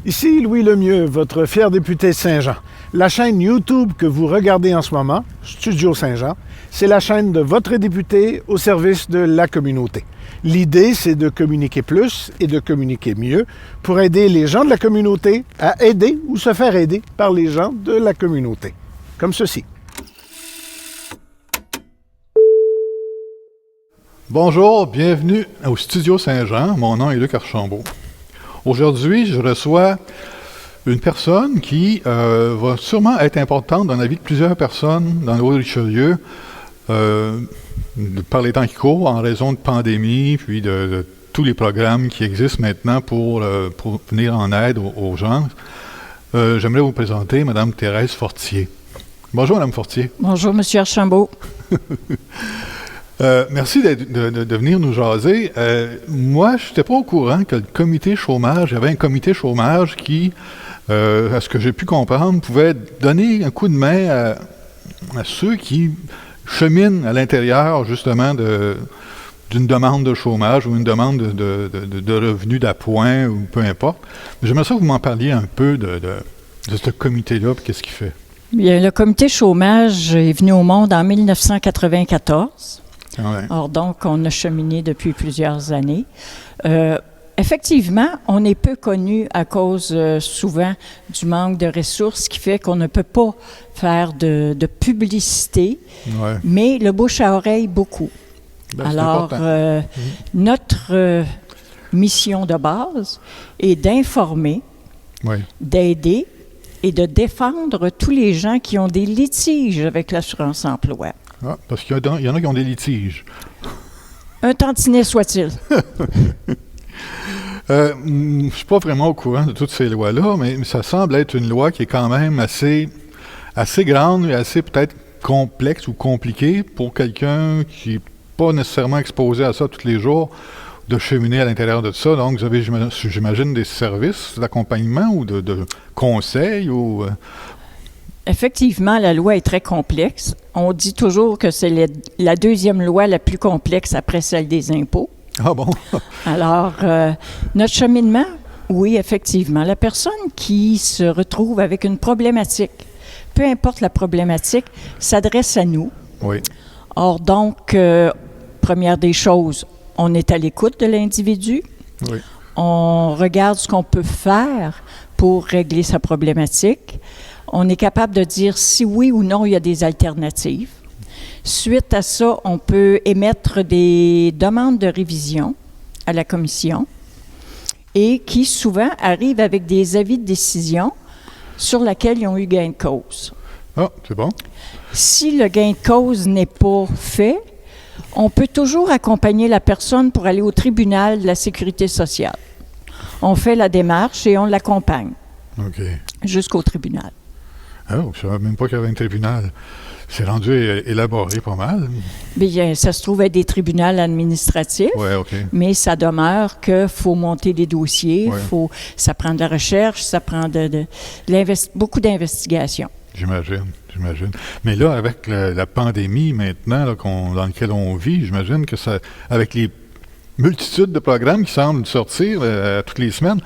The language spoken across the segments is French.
Ici Louis Lemieux, votre fier député de Saint-Jean. La chaîne YouTube que vous regardez en ce moment, Studio Saint-Jean, c'est la chaîne de votre député au service de la communauté. L'idée, c'est de communiquer plus et de communiquer mieux pour aider les gens de la communauté à aider ou se faire aider par les gens de la communauté. Comme ceci. Bonjour, bienvenue au Studio Saint-Jean. Mon nom est Luc Archambault. Aujourd'hui, je reçois une personne qui va sûrement être importante dans la vie de plusieurs personnes dans le Haut-Richelieu par les temps qui courent, en raison de pandémie, puis de tous les programmes qui existent maintenant pour venir en aide aux gens. J'aimerais vous présenter Mme Thérèse Fortier. Bonjour, Mme Fortier. Bonjour, M. Archambault. Merci de venir nous jaser. Moi, je n'étais pas au courant que le comité chômage, il y avait un comité chômage qui, à ce que j'ai pu comprendre, pouvait donner un coup de main à ceux qui cheminent à l'intérieur, justement, d'une demande de chômage ou une demande de revenus d'appoint ou peu importe. J'aimerais ça que vous m'en parliez un peu de ce comité-là et qu'est-ce qu'il fait. Bien, le comité chômage est venu au monde en 1994. Ouais. Or, donc, on a cheminé depuis plusieurs années. Effectivement, on est peu connu à cause souvent du manque de ressources qui fait qu'on ne peut pas faire de publicité, Ouais. mais le bouche à oreille, beaucoup. Ben, Alors, notre mission de base est d'informer, Oui. d'aider et de défendre tous les gens qui ont des litiges avec l'assurance-emploi. Ah, parce qu'il y en a qui ont des litiges. Un tantinet soit-il. Je ne suis pas vraiment au courant de toutes ces lois-là, mais ça semble être une loi qui est quand même assez grande et assez peut-être complexe ou compliquée pour quelqu'un qui n'est pas nécessairement exposé à ça tous les jours, de cheminer à l'intérieur de ça. Donc, vous avez, j'imagine, des services d'accompagnement ou de conseils ou... Effectivement, la loi est très complexe. On dit toujours que c'est la deuxième loi la plus complexe après celle des impôts. Ah bon? Alors, notre cheminement, oui, effectivement. La personne qui se retrouve avec une problématique, peu importe la problématique, s'adresse à nous. Oui. Or, donc, première des choses, on est à l'écoute de l'individu. Oui. On regarde ce qu'on peut faire pour régler sa problématique. On est capable de dire si oui ou non il y a des alternatives. Suite à ça, on peut émettre des demandes de révision à la commission et qui souvent arrivent avec des avis de décision sur lesquels ils ont eu gain de cause. Ah, c'est bon. Si le gain de cause n'est pas fait, on peut toujours accompagner la personne pour aller au tribunal de la sécurité sociale. On fait la démarche et on l'accompagne OK. jusqu'au tribunal. Ah, je ne savais même pas qu'il y avait un tribunal. C'est rendu élaboré pas mal. Bien, ça se trouve être des tribunaux administratifs, Oui, OK. mais ça demeure qu'il faut monter des dossiers, Ouais. ça prend de la recherche, ça prend beaucoup d'investigation. J'imagine. Mais là, avec la pandémie maintenant là, dans laquelle on vit, j'imagine que ça, avec les multitudes de programmes qui semblent sortir toutes les semaines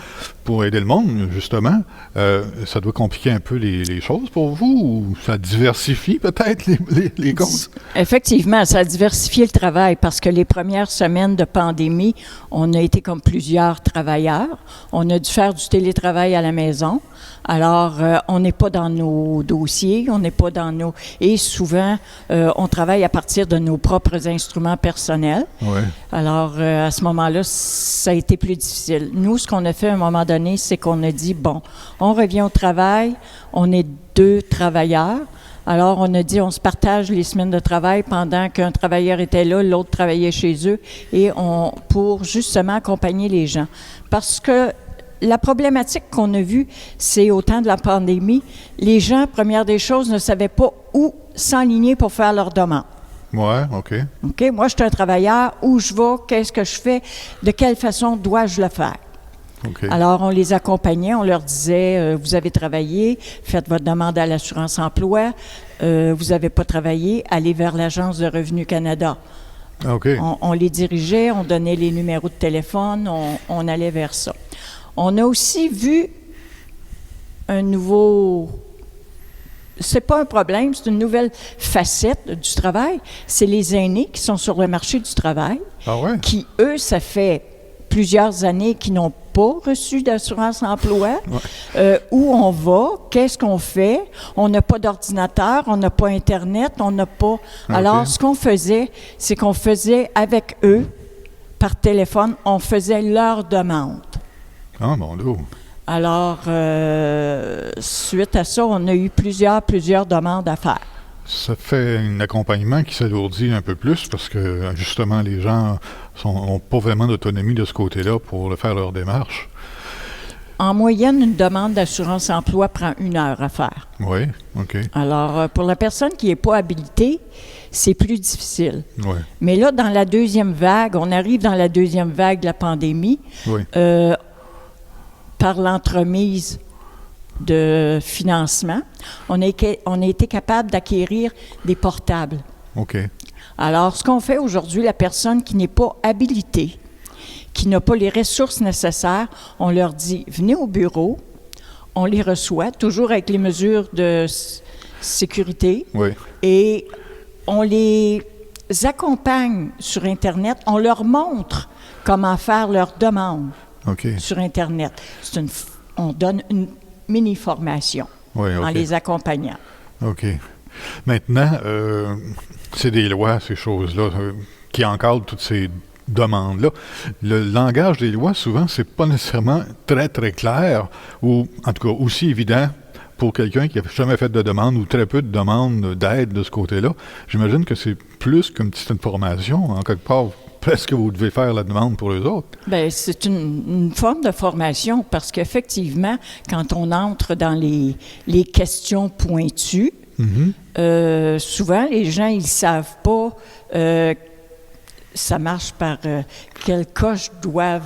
pour aider le monde, justement, ça doit compliquer un peu les choses pour vous ou ça diversifie peut-être les causes? Effectivement, ça a diversifié le travail parce que les premières semaines de pandémie, on a été comme plusieurs travailleurs. On a dû faire du télétravail à la maison. Alors, on n'est pas dans nos dossiers, on n'est pas dans nos... Et souvent, on travaille à partir de nos propres instruments personnels. Oui. Alors, à ce moment-là, ça a été plus difficile. Nous, ce qu'on a fait à un moment donné, c'est qu'on a dit, bon, on revient au travail, on est 2 travailleurs. Alors, on a dit, on se partage les semaines de travail pendant qu'un travailleur était là, l'autre travaillait chez eux, et pour justement accompagner les gens. Parce que la problématique qu'on a vue, c'est au temps de la pandémie, les gens, première des choses, ne savaient pas où s'enligner pour faire leur demande. Oui, OK. OK? Moi, je suis un travailleur. Où je vais? Qu'est-ce que je fais? De quelle façon dois-je le faire? OK. Alors, on les accompagnait. On leur disait, vous avez travaillé, faites votre demande à l'assurance-emploi. Vous n'avez pas travaillé, allez vers l'Agence de Revenu Canada. OK. On les dirigeait, on donnait les numéros de téléphone, on allait vers ça. On a aussi vu un nouveau... C'est pas un problème, c'est une nouvelle facette du travail. C'est les aînés qui sont sur le marché du travail, Ah ouais? qui, eux, ça fait plusieurs années qu'ils n'ont pas reçu d'assurance emploi. Où on va, qu'est-ce qu'on fait? On n'a pas d'ordinateur, on n'a pas Internet, on n'a pas... Alors, ce qu'on faisait, c'est qu'on faisait avec eux, par téléphone, on faisait leur demande. Ah, mon Dieu. Alors, suite à ça, on a eu plusieurs demandes à faire. Ça fait un accompagnement qui s'alourdit un peu plus parce que, justement, les gens n'ont pas vraiment d'autonomie de ce côté-là pour faire leur démarche. En moyenne, une demande d'assurance emploi prend 1 heure à faire. Oui, OK. Alors, pour la personne qui n'est pas habilitée, c'est plus difficile. Oui, Mais là, dans la deuxième vague, on arrive dans la deuxième vague de la pandémie, oui. par l'entremise de financement, on a été capable d'acquérir des portables. OK. Alors, ce qu'on fait aujourd'hui, la personne qui n'est pas habilitée, qui n'a pas les ressources nécessaires, on leur dit, venez au bureau, on les reçoit, toujours avec les mesures de sécurité, Oui. et on les accompagne sur Internet, on leur montre comment faire leur demande OK. sur Internet. On donne une mini-formation Oui, en OK. les accompagnant. OK. Maintenant, c'est des lois, ces choses-là, qui encadrent toutes ces demandes-là. Le langage des lois, souvent, c'est pas nécessairement très, très clair, ou en tout cas aussi évident pour quelqu'un qui n'a jamais fait de demande ou très peu de demandes d'aide de ce côté-là. J'imagine que c'est plus qu'une petite information. En quelque part, presque vous devez faire la demande pour eux autres. Bien, c'est une forme de formation parce qu'effectivement, quand on entre dans les questions pointues, souvent, les gens, ils ne savent pas ça marche par quelle coche doivent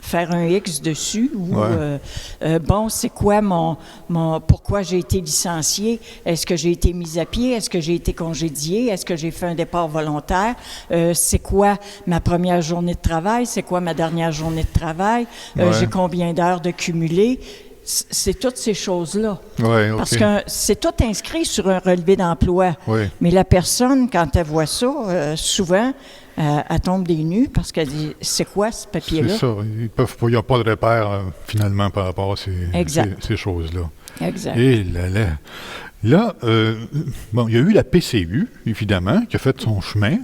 faire un X dessus ou bon, c'est quoi pourquoi j'ai été licencié? Est-ce que j'ai été mis à pied? Est-ce que j'ai été congédié? Est-ce que j'ai fait un départ volontaire? C'est quoi ma première journée de travail? C'est quoi ma dernière journée de travail? J'ai combien d'heures de cumulé? C'est toutes ces choses-là. Ouais, okay. Parce que c'est tout inscrit sur un relevé d'emploi. Ouais. Mais la personne, quand elle voit ça, souvent, elle tombe des nues parce qu'elle dit « C'est quoi ce papier-là? » C'est ça. Il n'y a pas de repère, finalement, par rapport à ces choses-là. Exact. Et là, bon, il y a eu la PCU, évidemment, qui a fait son chemin.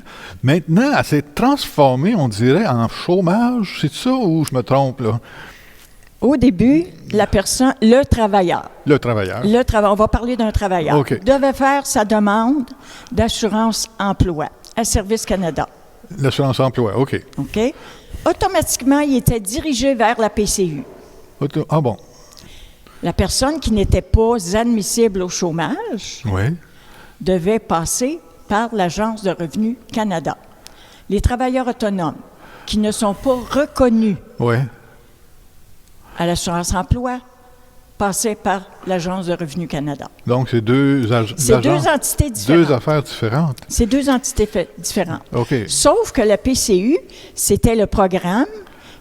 Maintenant, elle s'est transformée, on dirait, en chômage. C'est ça ou je me trompe, là? Au début, le travailleur. On va parler d'un travailleur. Okay. Devait faire sa demande d'assurance emploi à Service Canada. L'assurance emploi, OK. OK. Automatiquement, il était dirigé vers la PCU. Ah bon? La personne qui n'était pas admissible au chômage devait passer par l'Agence de revenus Canada. Les travailleurs autonomes qui ne sont pas reconnus à l'assurance emploi passaient par l'Agence de revenus Canada. Donc, c'est deux entités différentes. Deux affaires différentes. C'est deux entités différentes. OK. Sauf que la PCU, c'était le programme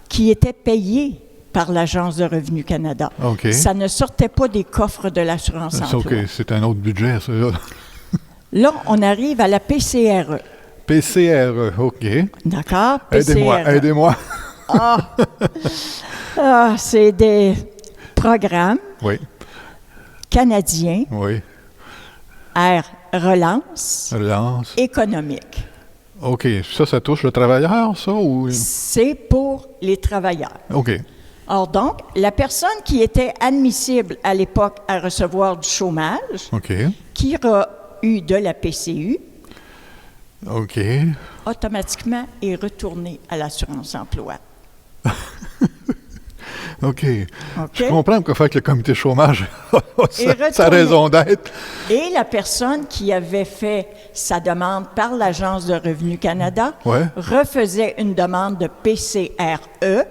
qui était payé par l'Agence de revenus Canada. OK. Ça ne sortait pas des coffres de l'assurance emploi. OK, c'est un autre budget, ça. Là, on arrive à la PCRE. PCRE, OK. D'accord? PCRE. Aidez-moi. C'est des programmes canadiens relance économique. OK. Ça touche le travailleur, ça? Ou... C'est pour les travailleurs. OK. Or donc, la personne qui était admissible à l'époque à recevoir du chômage, qui a eu de la PCU, automatiquement est retournée à l'assurance emploi. OK. Je comprends pourquoi faire que le comité chômage a sa raison d'être. Et la personne qui avait fait sa demande par l'Agence de revenus Canada refaisait une demande de PCRE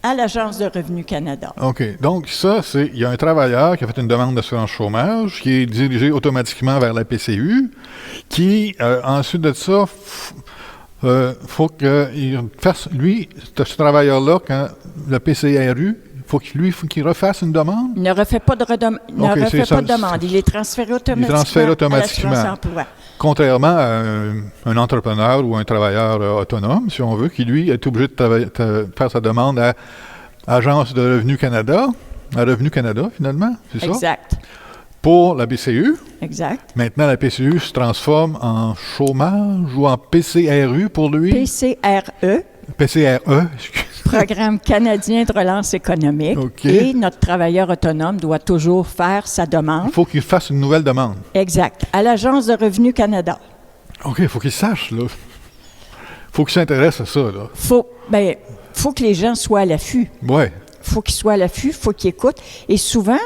à l'Agence de revenus Canada. OK. Donc, ça, il y a un travailleur qui a fait une demande d'assurance chômage, qui est dirigé automatiquement vers la PCU, qui, ensuite de ça, faut qu'il fasse, lui, ce travailleur-là, quand la PCRU faut qu'il refasse une demande? Il ne refait pas de, pas de demande. Il est transféré automatiquement, à l'assurance emploi. Contrairement à un entrepreneur ou un travailleur autonome, si on veut, qui, lui, est obligé de faire sa demande à Agence de Revenu Canada, à Revenu Canada, finalement, c'est ça? Exact. Pour la BCU. Exact. Maintenant, la PCU se transforme en chômage ou en PCRU pour lui? PCRE. PCRE, Programme canadien de relance économique. OK. Et notre travailleur autonome doit toujours faire sa demande. Il faut qu'il fasse une nouvelle demande. Exact. À l'Agence de Revenu Canada. OK, il faut qu'il sache, là. Il faut qu'il s'intéresse à ça, là. Faut que les gens soient à l'affût. Oui. Faut qu'ils soient à l'affût, il faut qu'ils écoutent. Et souvent,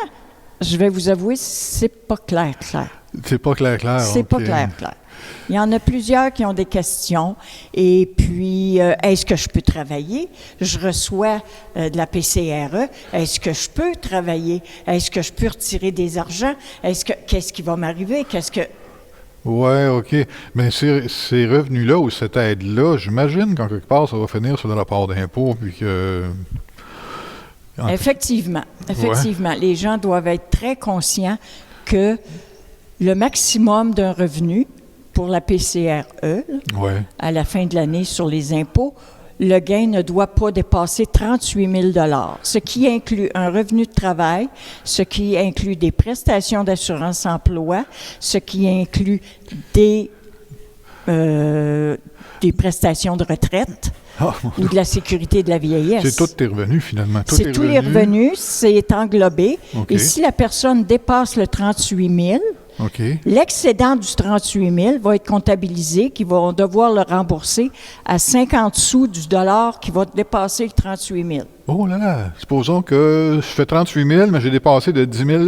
je vais vous avouer, c'est pas clair. C'est pas clair. C'est pas clair. Il y en a plusieurs qui ont des questions. Et puis, est-ce que je peux travailler? Je reçois de la PCRE. Est-ce que je peux travailler? Est-ce que je peux retirer des argents? Qu'est-ce qui va m'arriver? Oui, OK. Mais ces revenus-là ou cette aide-là, j'imagine qu'en quelque part, ça va finir sur le rapport d'impôt, puis que... Effectivement. Ouais. Les gens doivent être très conscients que le maximum d'un revenu pour la PCRE, à la fin de l'année sur les impôts, le gain ne doit pas dépasser 38 000 $, ce qui inclut un revenu de travail, ce qui inclut des prestations d'assurance emploi, ce qui inclut des prestations de retraite ou de la sécurité de la vieillesse. C'est tous tes revenus, finalement. C'est tous les revenus, c'est englobé. Okay. Et si la personne dépasse le 38 000, l'excédent du 38 000 va être comptabilisé, qu'ils vont devoir le rembourser à 50 sous du dollar qui va dépasser le 38 000. Oh là là! Supposons que je fais 38 000, mais j'ai dépassé de 10 000,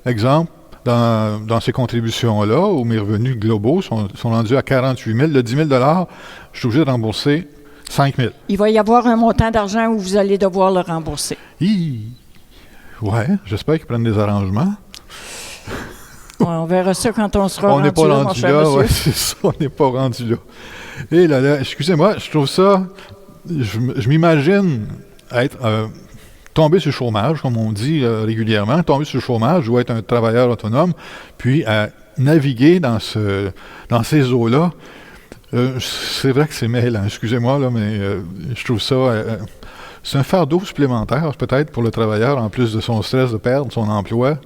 exemple, dans ces contributions-là, où mes revenus globaux sont rendus à 48 000. Le 10 000 $, je suis obligé de rembourser 5 000. Il va y avoir un montant d'argent où vous allez devoir le rembourser. Ouais, j'espère qu'ils prennent des arrangements. On verra ça quand on sera rendu là, mon cher monsieur. Ouais, c'est ça, on n'est pas rendu là. Et là, excusez-moi, je trouve ça... Je m'imagine être... tomber sur le chômage, comme on dit régulièrement, tomber sur le chômage ou être un travailleur autonome, puis à naviguer dans ces eaux-là. C'est vrai que c'est mêlant, excusez-moi, là, mais je trouve ça... c'est un fardeau supplémentaire, peut-être, pour le travailleur, en plus de son stress de perdre son emploi,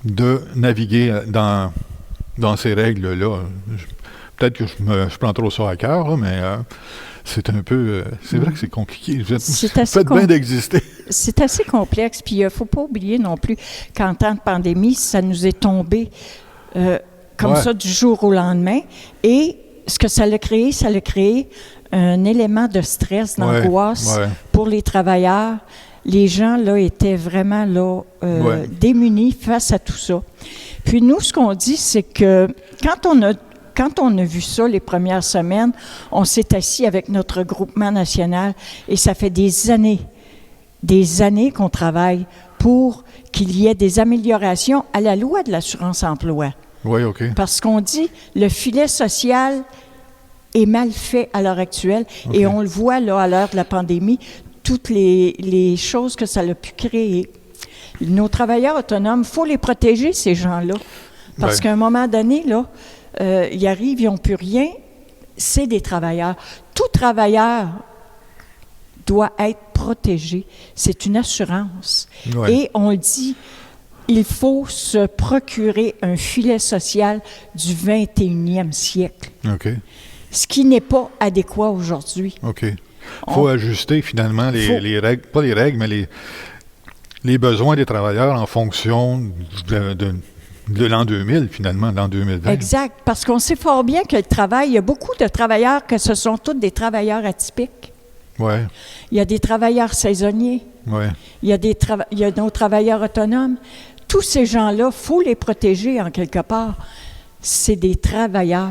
de naviguer dans ces règles-là. Peut-être que je prends trop ça à cœur, là, mais c'est un peu... c'est vrai que c'est compliqué. Vous faites bien d'exister. C'est assez complexe, puis il ne faut pas oublier non plus qu'en temps de pandémie, ça nous est tombé comme ça du jour au lendemain. Et ce que ça a créé un élément de stress, d'angoisse pour les travailleurs. Les gens, là, étaient vraiment, là, démunis face à tout ça. Puis nous, ce qu'on dit, c'est que quand on a vu ça les premières semaines, on s'est assis avec notre groupement national et ça fait des années qu'on travaille pour qu'il y ait des améliorations à la loi de l'assurance emploi. Oui, OK. Parce qu'on dit le filet social est mal fait à l'heure actuelle et on le voit là à l'heure de la pandémie, toutes les choses que ça a pu créer. Nos travailleurs autonomes, il faut les protéger, ces gens-là. Parce qu'à un moment donné, là, ils arrivent, ils n'ont plus rien, c'est des travailleurs. Tout travailleur doit être protégé. C'est une assurance. Et on dit, il faut se procurer un filet social du 21e siècle. Ce qui n'est pas adéquat aujourd'hui. Il faut ajuster finalement les règles, pas les règles, mais les besoins des travailleurs en fonction de l'an 2000, finalement, l'an 2020. Exact, parce qu'on sait fort bien que le travail, il y a beaucoup de travailleurs que ce sont tous des travailleurs atypiques. Il y a des travailleurs saisonniers. Il y a nos travailleurs autonomes. Tous ces gens-là, il faut les protéger en quelque part. C'est des travailleurs.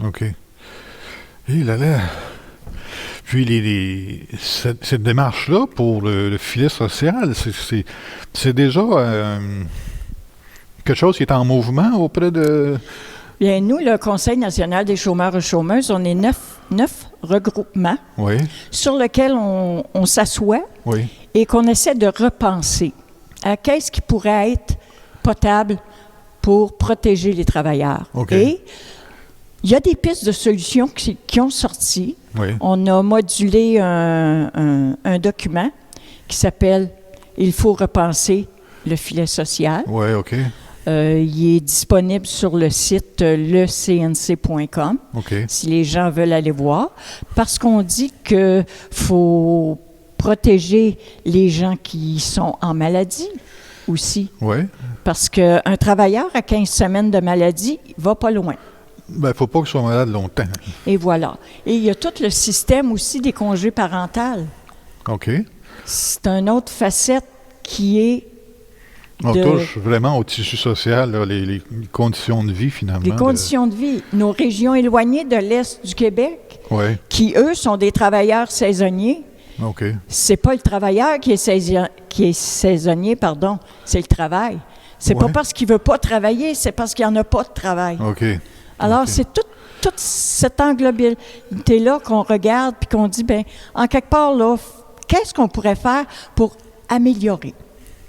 OK. Et là. Puis cette démarche-là pour le filet social, c'est déjà quelque chose qui est en mouvement auprès de... Bien, nous, le Conseil national des chômeurs et chômeuses, on est 9 regroupements sur lesquels on s'assoit et qu'on essaie de repenser à qu'est-ce qui pourrait être potable pour protéger les travailleurs. OK. Et il y a des pistes de solutions qui ont sorti. Oui. On a modulé un document qui s'appelle « Il faut repenser le filet social ». Oui, OK. Il est disponible sur le site lecnc.com, OK. si les gens veulent aller voir, parce qu'on dit qu'il faut protéger les gens qui sont en maladie aussi, Oui. parce qu'un travailleur à 15 semaines de maladie, il va pas loin. Ben, il ne faut pas qu'il soit malade longtemps. Et voilà. Et il y a tout le système aussi des congés parentaux. OK. C'est une autre facette qui est On de- touche vraiment au tissu social, là, les conditions de vie, finalement. les conditions de vie. Nos régions éloignées de l'Est du Québec, Oui. qui, eux, sont des travailleurs saisonniers. OK. C'est pas le travailleur qui est saisonnier, pardon, c'est le travail. C'est pas Ouais. parce qu'il veut pas travailler, c'est parce qu'il n'y en a pas de travail. OK. Alors, OK. c'est toute cette englobalité-là qu'on regarde puis qu'on dit, bien, en quelque part, là, qu'est-ce qu'on pourrait faire pour améliorer?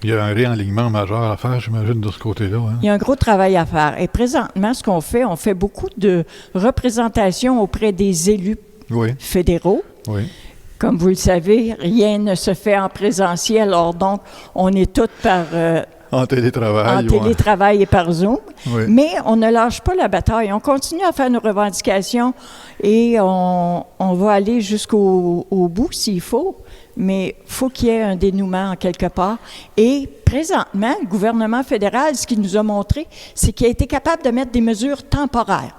Il y a un réalignement majeur à faire, j'imagine, de ce côté-là. Hein? Il y a un gros travail à faire. Et présentement, ce qu'on fait, on fait beaucoup de représentation auprès des élus Oui. fédéraux. Oui. Comme vous le savez, rien ne se fait en présentiel, or donc, on est tous En télétravail. en ouais. télétravail et par Zoom. Oui. Mais on ne lâche pas la bataille. On continue à faire nos revendications et on va aller jusqu'au bout s'il faut. Mais il faut qu'il y ait un dénouement en quelque part. Et présentement, le gouvernement fédéral, ce qu'il nous a montré, c'est qu'il a été capable de mettre des mesures temporaires.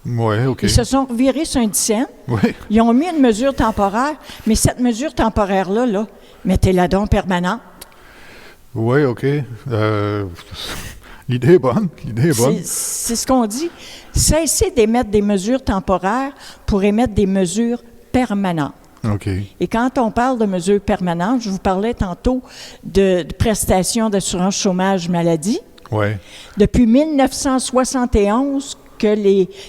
Oui, OK. Ils se sont revirés sur un dixaine. Oui. Ils ont mis une mesure temporaire, mais cette mesure temporaire-là, là, mettez-la donc permanente. Oui, OK. L'idée est bonne. L'idée est bonne. C'est ce qu'on dit. Cessez d'émettre des mesures temporaires pour émettre des mesures permanentes. OK. Et quand on parle de mesures permanentes, je vous parlais tantôt de prestations d'assurance chômage maladie. Oui. Depuis 1971 que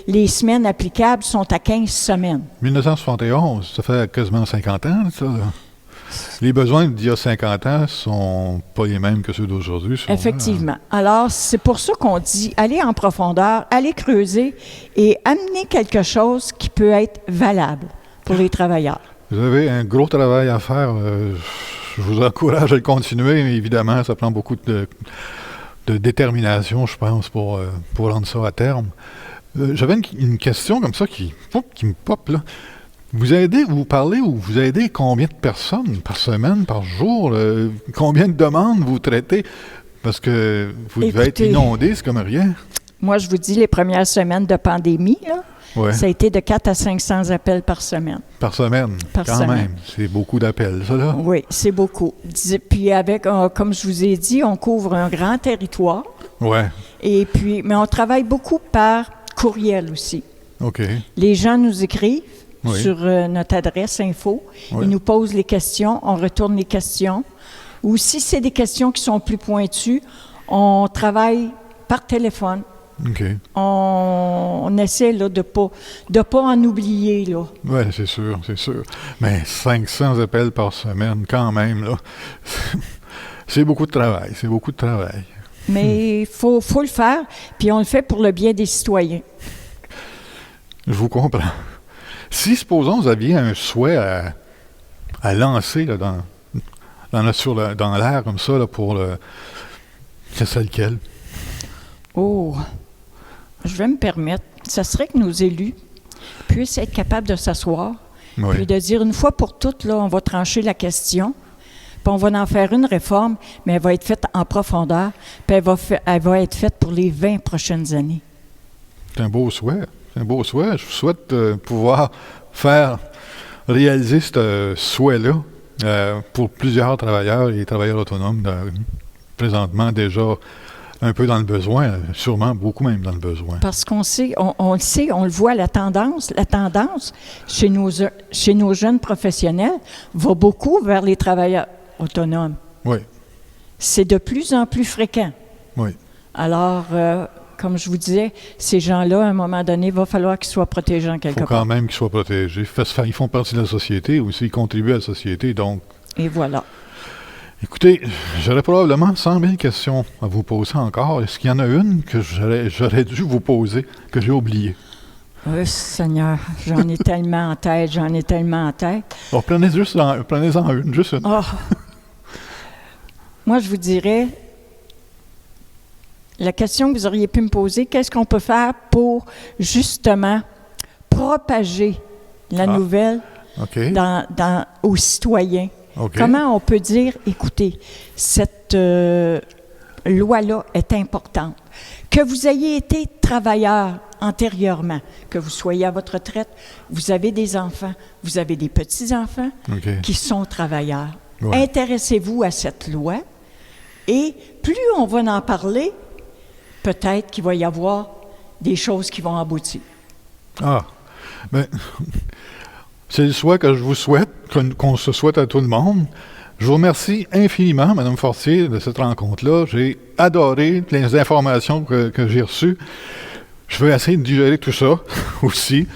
les semaines applicables sont à 15 semaines. 1971, ça fait quasiment 50 ans, ça. Là. Les besoins d'il y a 50 ans sont pas les mêmes que ceux d'aujourd'hui. sûrement. Effectivement. Alors, c'est pour ça qu'on dit, allez en profondeur, allez creuser et amener quelque chose qui peut être valable pour les travailleurs. Vous avez un gros travail à faire. Je vous encourage à le continuer, mais évidemment, ça prend beaucoup de détermination, je pense, pour rendre ça à terme. J'avais une question comme ça qui me pop, là. Vous parlez ou vous aidez combien de personnes par semaine, par jour? Combien de demandes vous traitez? Parce que vous devez être Écoutez, inondé, c'est comme rien. Moi, je vous dis, les premières semaines de pandémie, là, Ouais. ça a été de 4 à 500 appels par semaine. Par semaine, Par quand semaine. même. C'est beaucoup d'appels, ça, là. Oui, c'est beaucoup. Puis avec, comme je vous ai dit, on couvre un grand territoire. Ouais, Et puis, mais on travaille beaucoup par courriel aussi. OK. Les gens nous écrivent Oui. sur notre adresse info. Oui. Ils nous posent les questions, on retourne les questions. Ou si c'est des questions qui sont plus pointues, on travaille par téléphone. OK. On essaie là, de pas en oublier. Là. Oui, c'est sûr, c'est sûr. Mais 500 appels par semaine, quand même, là. C'est beaucoup de travail, c'est beaucoup de travail. Mais il faut le faire, puis on le fait pour le bien des citoyens. Je vous comprends. Si, supposons, vous aviez un souhait à lancer là, dans l'air comme ça, là, pour le... C'est ça lequel? Oh, je vais me permettre. Ça serait que nos élus puissent être capables de s'asseoir, Oui. puis de dire une fois pour toutes, là, on va trancher la question, puis on va en faire une réforme, mais elle va être faite en profondeur, puis elle va être faite pour les 20 prochaines années. C'est un beau souhait. C'est un beau souhait. Je vous souhaite pouvoir faire réaliser ce souhait-là pour plusieurs travailleurs et travailleurs autonomes présentement déjà un peu dans le besoin, sûrement beaucoup même dans le besoin. Parce qu'on sait, on le sait, on le voit, la tendance chez nos jeunes professionnels va beaucoup vers les travailleurs autonomes. Oui, C'est de plus en plus fréquent. oui. Alors, comme je vous disais, ces gens-là, à un moment donné, il va falloir qu'ils soient protégés en Il quelque faut part. quand même qu'ils soient protégés. Ils font partie de la société aussi, ils contribuent à la société, donc Et voilà. Écoutez, j'aurais probablement 100 000 questions à vous poser encore. Est-ce qu'il y en a une que j'aurais dû vous poser, que j'ai oubliée? Oui, Seigneur, j'en ai tellement en tête, Alors, prenez-en une, juste une. Oh. Moi, je vous dirais, la question que vous auriez pu me poser, qu'est-ce qu'on peut faire pour, justement, propager la nouvelle OK. aux citoyens? OK. Comment on peut dire, écoutez, cette loi-là est importante. Que vous ayez été travailleur antérieurement, que vous soyez à votre retraite, vous avez des enfants, vous avez des petits-enfants OK. qui sont travailleurs. Ouais. Intéressez-vous à cette loi et plus on va en parler, peut-être qu'il va y avoir des choses qui vont aboutir. Ah, bien, c'est le souhait que je vous souhaite, qu'on se souhaite à tout le monde. Je vous remercie infiniment, Mme Fortier, de cette rencontre-là. J'ai adoré les informations que j'ai reçues. Je vais essayer de digérer tout ça aussi.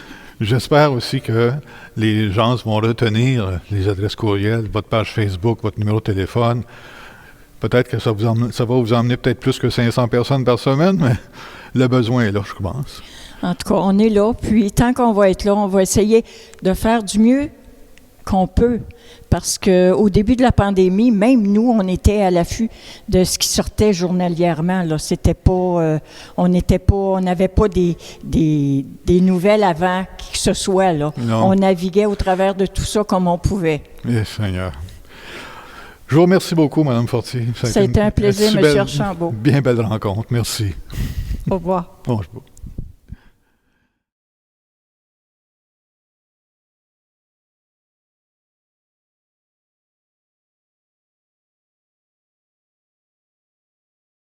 J'espère aussi que les gens vont retenir les adresses courriels, votre page Facebook, votre numéro de téléphone. Peut-être que ça va vous emmener peut-être plus que 500 personnes par semaine, mais le besoin est là, je pense. En tout cas, on est là, puis tant qu'on va être là, on va essayer de faire du mieux qu'on peut. Parce qu'au début de la pandémie, même nous, on était à l'affût de ce qui sortait journalièrement. Là. C'était pas, on n'avait pas des nouvelles avant que ce soit. Là. On naviguait au travers de tout ça comme on pouvait. Eh, Seigneur. Je vous remercie beaucoup, Mme Fortier. Ça a été un plaisir, M. Archambault. Bien belle rencontre. Merci. Au revoir. Bonjour.